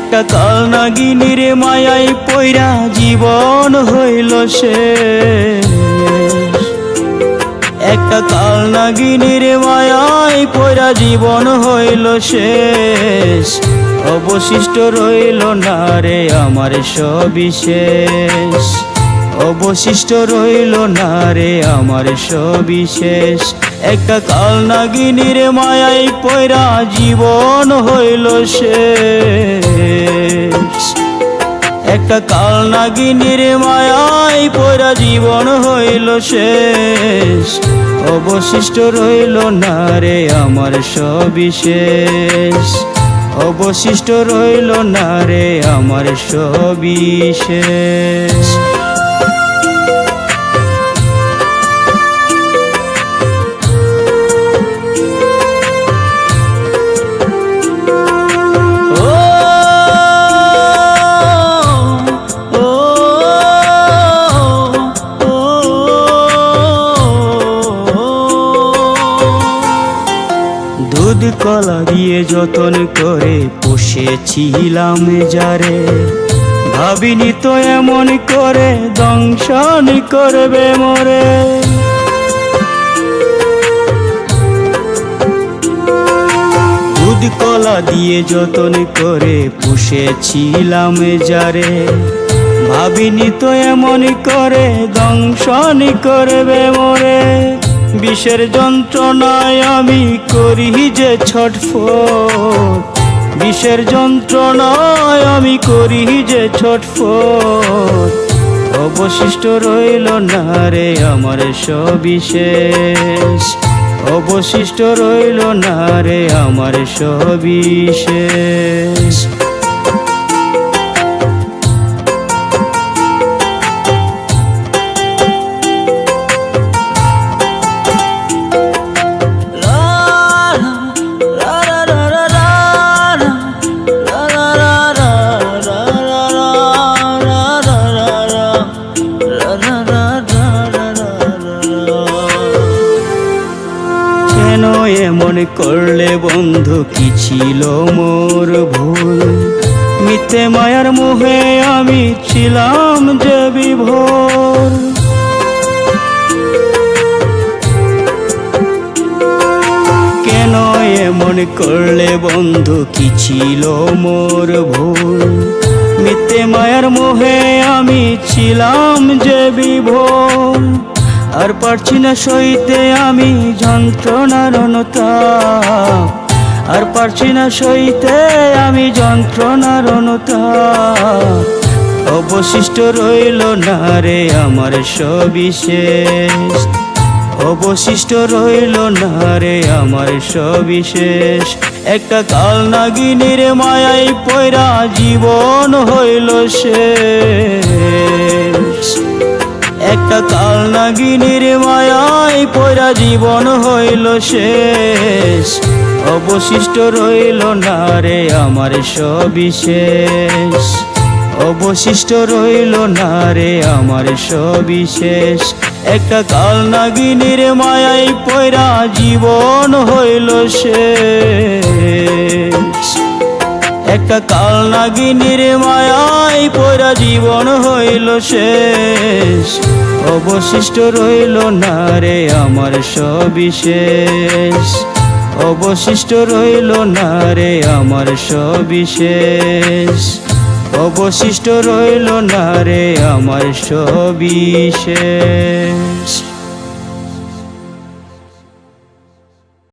একটা কালনাগিনীর মায়ায় পইরা জীবন হইল শেষ। একটা কালনাগিনীর মায়ায় পইরা জীবন হইল শেষ। অবশিষ্ট রইল না রে আমার সবিশেষ। অবশিষ্ট রইল না রে আমার সবিশেষ। একটা কালনাগিনীর মায়ায় পইরা জীবন হইল শেষ। একটা কালনাগিনীর মায়ায় পইরা জীবন হইল শেষ। অবশিষ্ট রইল না রে আমার সবিশেষ। অবশিষ্ট রইল না রে আমার সবিশেষ। দুধ কলা দিয়ে যতন করে পুষেছিলাম যারে, ভাবিনি তো এমন করে দংশন করবে মোরে। দুধ কলা দিয়ে যতন করে পুষেছিলাম যারে, ভাবিনি তো এমন করে দংশন করবে মোরে। বিষের যন্ত্রণায় আমি করি যে ছটফট, বিষের যন্ত্রণায় আমি করি যে ছটফট। অবশিষ্ট রইল না রে আমার সবিশেষ। অবশিষ্ট রইল না রে আমার সবিশেষ। কেন এমন করলে বন্ধু, কি ছিল মোর ভুল? মিথ্যে মায়ার মোহে আমি ছিলাম যে বিভোর। কেন এমন করলে বন্ধু, কি ছিল মোর ভুল? মিথ্যে মায়ার মোহে আমি ছিলাম যে বিভোর। আর পারছি না সইতে আমি যন্ত্রণার অনুতাপ। আর পারছি না সইতে আমি যন্ত্রণার অনুতাপ। অবশিষ্ট রইল না রে আমার সবিশেষ। অবশিষ্ট রইল না রে আমার সবিশেষ। একটা কালনাগিনীর মায়ায় পইরা জীবন হইল শেষ। একটা কালনাগিনীর মায়ায় পইরা জীবন হইল শেষ। অবশিষ্ট রইল না রে আমার সবিশেষ। অবশিষ্ট রইল না রে আমার সবিশেষ। একটা কালনাগিনীর মায়ায় পইরা জীবন হইল শেষ। একটা কালনাগিনীর মায়ায় পইরা জীবন হইল শেষ। অবশিষ্ট রইল না রে আমার সবিশেষ। অবশিষ্ট রইল না রে আমার সবিশেষ। অবশিষ্ট রইল না রে আমার সবিশেষ।